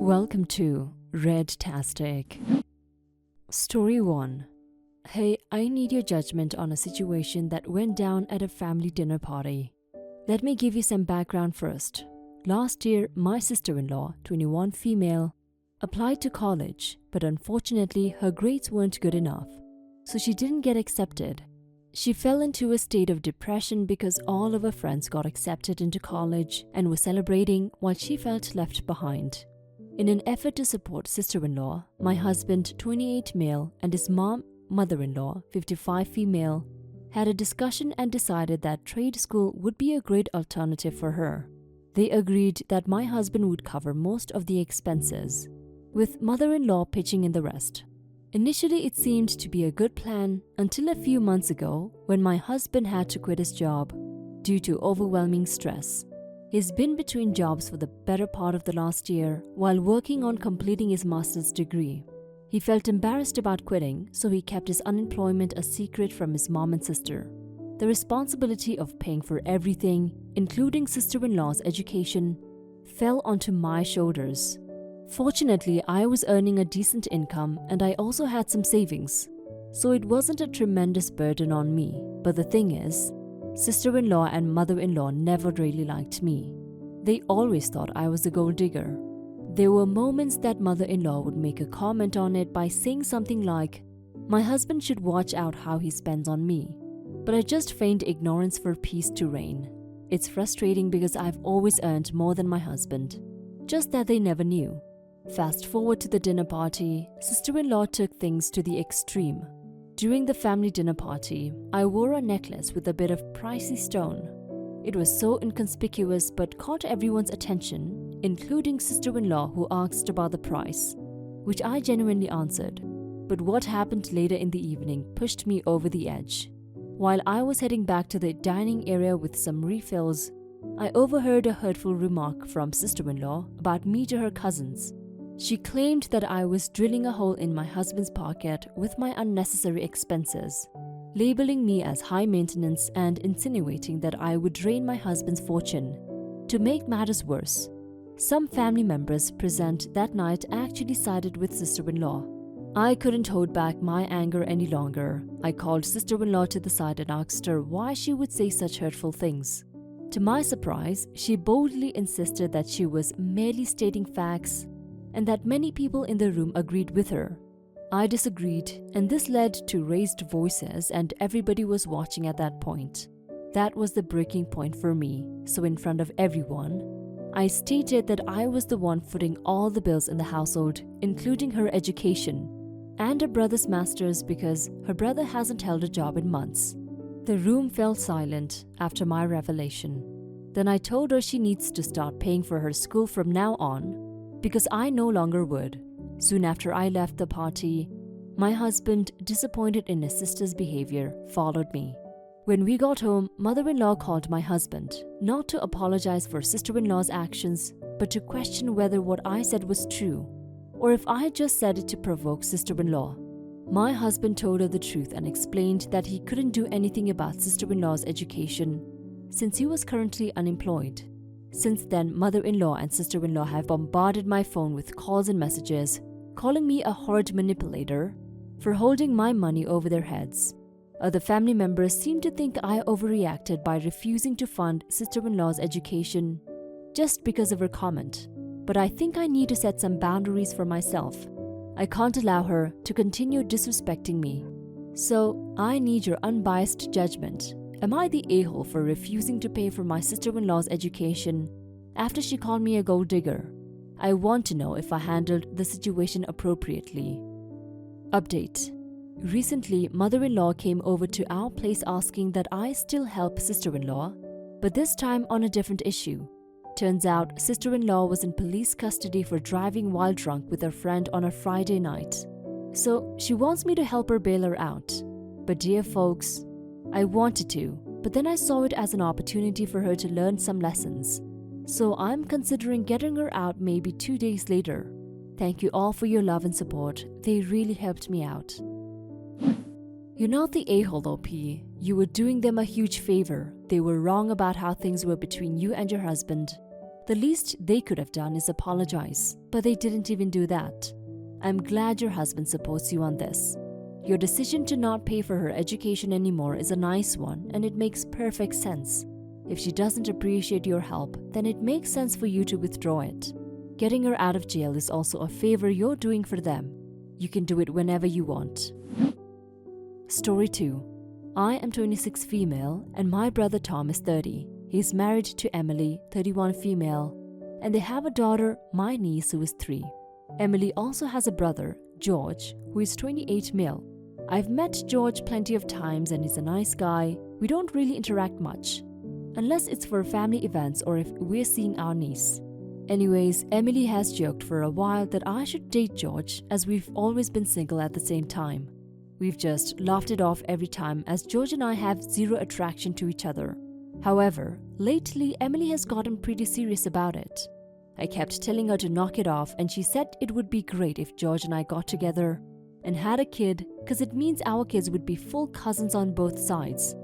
Welcome to Redtastic. Story 1. Hey, I need your judgment on a situation that went down at a family dinner party. Let me give you some background first. Last year, my sister-in-law, 21 female, applied to college, but unfortunately her grades weren't good enough, so she didn't get accepted. She fell into a state of depression because all of her friends got accepted into college and were celebrating while she felt left behind. In an effort to support sister-in-law, my husband, 28 male, and his mother-in-law, 55 female, had a discussion and decided that trade school would be a great alternative for her. They agreed that my husband would cover most of the expenses, with mother-in-law pitching in the rest. Initially, it seemed to be a good plan until a few months ago when my husband had to quit his job due to overwhelming stress. He's been between jobs for the better part of the last year while working on completing his master's degree. He felt embarrassed about quitting, so he kept his unemployment a secret from his mom and sister. The responsibility of paying for everything, including sister-in-law's education, fell onto my shoulders. Fortunately, I was earning a decent income and I also had some savings, so it wasn't a tremendous burden on me. But the thing is, sister-in-law and mother-in-law never really liked me. They always thought I was a gold digger. There were moments that mother-in-law would make a comment on it by saying something like, "My husband should watch out how he spends on me." But I just feigned ignorance for peace to reign. It's frustrating because I've always earned more than my husband, just that they never knew. Fast forward to the dinner party, sister-in-law took things to the extreme. During the family dinner party, I wore a necklace with a bit of pricey stone. It was so inconspicuous but caught everyone's attention, including sister-in-law who asked about the price, which I genuinely answered. But what happened later in the evening pushed me over the edge. While I was heading back to the dining area with some refills, I overheard a hurtful remark from sister-in-law about me to her cousins. She claimed that I was drilling a hole in my husband's pocket with my unnecessary expenses, labeling me as high maintenance and insinuating that I would drain my husband's fortune. To make matters worse, some family members present that night actually sided with sister-in-law. I couldn't hold back my anger any longer. I called sister-in-law to the side and asked her why she would say such hurtful things. To my surprise, she boldly insisted that she was merely stating facts and that many people in the room agreed with her. I disagreed, and this led to raised voices, and everybody was watching at that point. That was the breaking point for me, so in front of everyone, I stated that I was the one footing all the bills in the household, including her education and her brother's master's because her brother hasn't held a job in months. The room fell silent after my revelation. Then I told her she needs to start paying for her school from now on, because I no longer would. Soon after I left the party, my husband, disappointed in his sister's behavior, followed me. When we got home, mother-in-law called my husband, not to apologize for sister-in-law's actions, but to question whether what I said was true, or if I had just said it to provoke sister-in-law. My husband told her the truth and explained that he couldn't do anything about sister-in-law's education since he was currently unemployed. Since then, mother-in-law and sister-in-law have bombarded my phone with calls and messages, calling me a horrid manipulator for holding my money over their heads. Other family members seem to think I overreacted by refusing to fund sister-in-law's education just because of her comment. But I think I need to set some boundaries for myself. I can't allow her to continue disrespecting me. So, I need your unbiased judgment. Am I the a-hole for refusing to pay for my sister-in-law's education after she called me a gold digger? I want to know if I handled the situation appropriately. Update. Recently, mother-in-law came over to our place asking that I still help sister-in-law, but this time on a different issue. Turns out, sister-in-law was in police custody for driving while drunk with her friend on a Friday night. So, she wants me to help her bail her out. But dear folks, I wanted to, but then I saw it as an opportunity for her to learn some lessons. So I'm considering getting her out maybe 2 days later. Thank you all for your love and support. They really helped me out. You're not the a-hole, OP. You were doing them a huge favor. They were wrong about how things were between you and your husband. The least they could have done is apologize, but they didn't even do that. I'm glad your husband supports you on this. Your decision to not pay for her education anymore is a nice one, and it makes perfect sense. If she doesn't appreciate your help, then it makes sense for you to withdraw it. Getting her out of jail is also a favor you're doing for them. You can do it whenever you want. Story 2. I am 26 female and my brother Tom is 30. He's married to Emily, 31 female, and they have a daughter, my niece, who is 3. Emily also has a brother, George, who is 28 male. I've met George plenty of times and he's a nice guy. We don't really interact much, unless it's for family events or if we're seeing our niece. Anyways, Emily has joked for a while that I should date George as we've always been single at the same time. We've just laughed it off every time as George and I have zero attraction to each other. However, lately Emily has gotten pretty serious about it. I kept telling her to knock it off and she said it would be great if George and I got together and had a kid because it means our kids would be full cousins on both sides.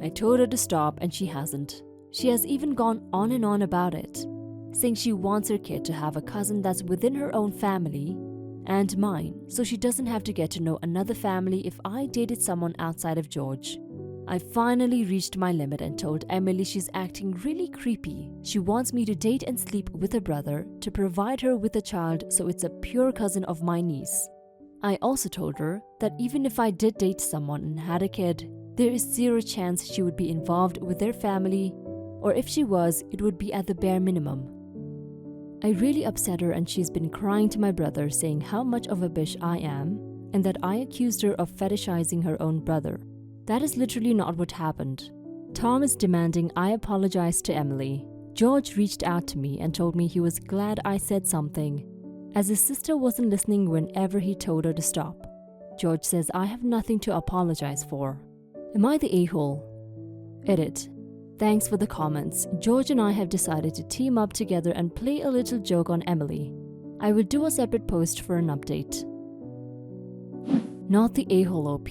I told her to stop and she hasn't. She has even gone on and on about it, saying she wants her kid to have a cousin that's within her own family and mine, so she doesn't have to get to know another family if I dated someone outside of George. I finally reached my limit and told Emily she's acting really creepy. She wants me to date and sleep with her brother to provide her with a child, so it's a pure cousin of my niece. I also told her that even if I did date someone and had a kid, there is zero chance she would be involved with their family, or if she was, it would be at the bare minimum. I really upset her and she's been crying to my brother saying how much of a bitch I am and that I accused her of fetishizing her own brother. That is literally not what happened. Tom is demanding I apologize to Emily. George reached out to me and told me he was glad I said something, as his sister wasn't listening whenever he told her to stop. George says I have nothing to apologize for. Am I the a-hole? Edit. Thanks for the comments. George and I have decided to team up together and play a little joke on Emily. I will do a separate post for an update. Not the a-hole OP.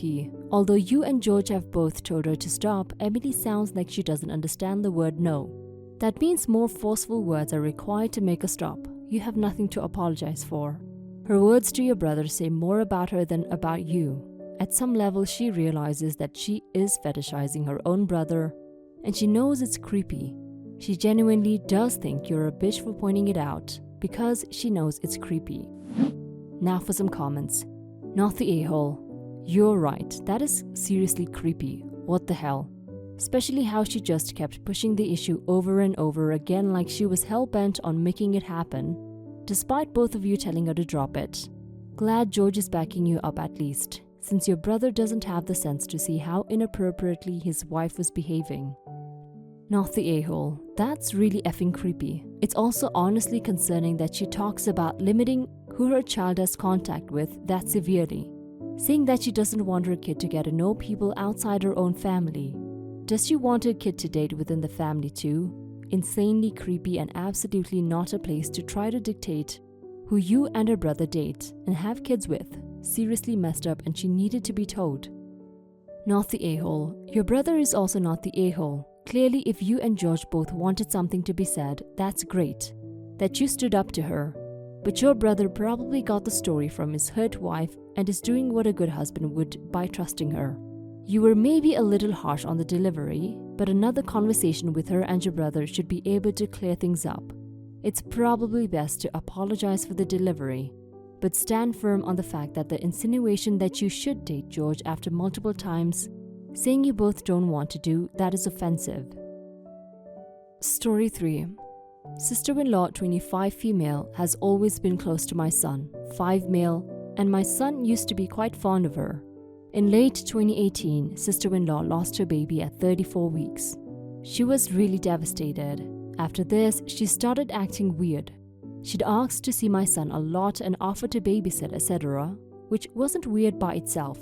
Although you and George have both told her to stop, Emily sounds like she doesn't understand the word no. That means more forceful words are required to make her stop. You have nothing to apologize for. Her words to your brother say more about her than about you. At some level, she realizes that she is fetishizing her own brother, and she knows it's creepy. She genuinely does think you're a bitch for pointing it out, because she knows it's creepy. Now for some comments. Not the a-hole. You're right, that is seriously creepy. What the hell? Especially how she just kept pushing the issue over and over again like she was hell-bent on making it happen, despite both of you telling her to drop it. Glad George is backing you up at least, since your brother doesn't have the sense to see how inappropriately his wife was behaving. Not the a-hole. That's really effing creepy. It's also honestly concerning that she talks about limiting who her child has contact with that severely, saying that she doesn't want her kid to get to know people outside her own family. Does she want her kid to date within the family too? Insanely creepy and absolutely not a place to try to dictate who you and her brother date and have kids with. Seriously messed up and she needed to be told. Not the a-hole. Your brother is also not the a-hole. Clearly, if you and George both wanted something to be said, that's great, that you stood up to her. But your brother probably got the story from his hurt wife and is doing what a good husband would by trusting her. You were maybe a little harsh on the delivery, but another conversation with her and your brother should be able to clear things up. It's probably best to apologize for the delivery, but stand firm on the fact that the insinuation that you should date George after multiple times, saying you both don't want to do, that is offensive. Story 3. Sister-in-law 25 female has always been close to my son, 5 male, and my son used to be quite fond of her. In late 2018, sister-in-law lost her baby at 34 weeks. She was really devastated. After this, she started acting weird. She'd asked to see my son a lot and offered to babysit, etc., which wasn't weird by itself.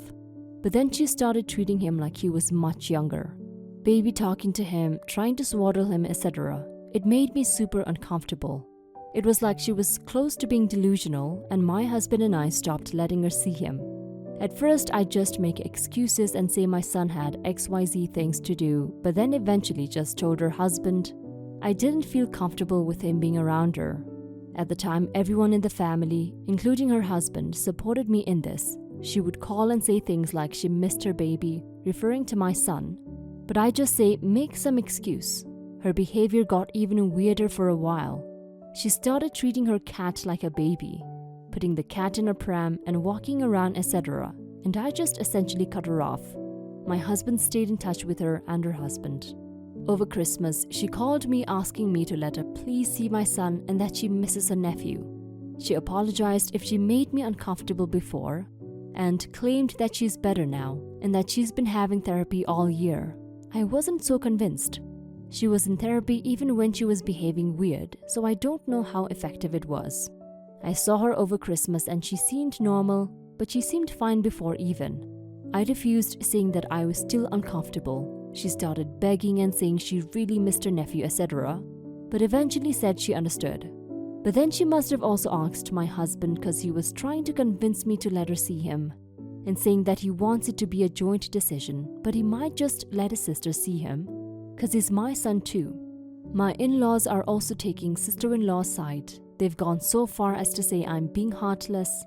But then she started treating him like he was much younger. Baby talking to him, trying to swaddle him, etc. It made me super uncomfortable. It was like she was close to being delusional, and my husband and I stopped letting her see him. At first, I'd just make excuses and say my son had XYZ things to do, but then eventually just told her husband, I didn't feel comfortable with him being around her. At the time, everyone in the family, including her husband, supported me in this. She would call and say things like she missed her baby, referring to my son. But I just say, make some excuse. Her behavior got even weirder for a while. She started treating her cat like a baby, putting the cat in a pram and walking around, etc. And I just essentially cut her off. My husband stayed in touch with her and her husband. Over Christmas, she called me asking me to let her please see my son and that she misses her nephew. She apologized if she made me uncomfortable before and claimed that she's better now and that she's been having therapy all year. I wasn't so convinced. She was in therapy even when she was behaving weird, so I don't know how effective it was. I saw her over Christmas and she seemed normal, but she seemed fine before even. I refused, saying that I was still uncomfortable. She started begging and saying she really missed her nephew, etc., but eventually said she understood. But then she must have also asked my husband because he was trying to convince me to let her see him and saying that he wants it to be a joint decision, but he might just let his sister see him because he's my son too. My in-laws are also taking sister-in-law's side. They've gone so far as to say I'm being heartless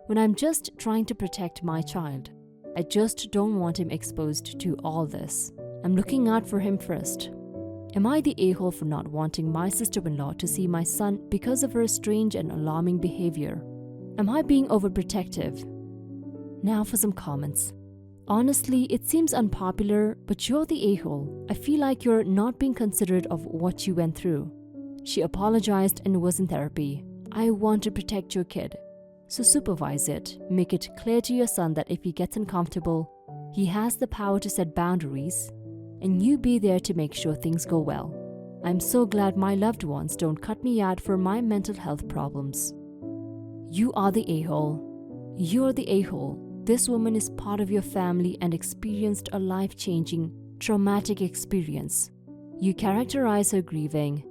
when I'm just trying to protect my child. I just don't want him exposed to all this. I'm looking out for him first. Am I the a-hole for not wanting my sister-in-law to see my son because of her strange and alarming behavior? Am I being overprotective? Now for some comments. Honestly, it seems unpopular, but you're the a-hole. I feel like you're not being considerate of what you went through. She apologized and was in therapy. I want to protect your kid. So supervise it. Make it clear to your son that if he gets uncomfortable, he has the power to set boundaries, and you be there to make sure things go well. I'm so glad my loved ones don't cut me out for my mental health problems. You are the a-hole. You're the a-hole. This woman is part of your family and experienced a life-changing, traumatic experience. You characterize her grieving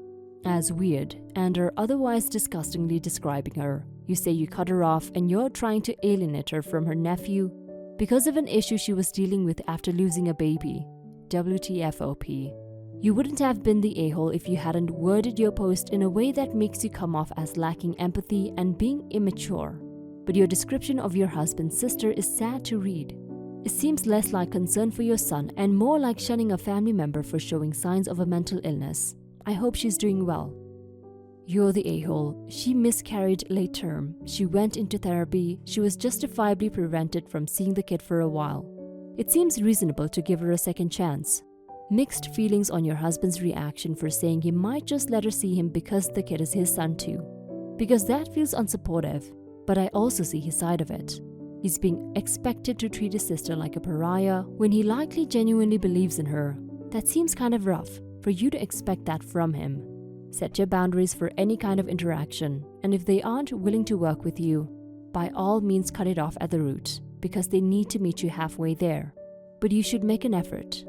as weird and are otherwise disgustingly describing her. You say you cut her off and you're trying to alienate her from her nephew because of an issue she was dealing with after losing a baby. WTFOP. You wouldn't have been the a-hole if you hadn't worded your post in a way that makes you come off as lacking empathy and being immature. But your description of your husband's sister is sad to read. It seems less like concern for your son and more like shunning a family member for showing signs of a mental illness. I hope she's doing well. You're the a-hole. She miscarried late term. She went into therapy. She was justifiably prevented from seeing the kid for a while. It seems reasonable to give her a second chance. Mixed feelings on your husband's reaction for saying he might just let her see him because the kid is his son too. Because that feels unsupportive, but I also see his side of it. He's being expected to treat his sister like a pariah when he likely genuinely believes in her. That seems kind of rough for you to expect that from him. Set your boundaries for any kind of interaction, and if they aren't willing to work with you, by all means cut it off at the root, because they need to meet you halfway there. But you should make an effort.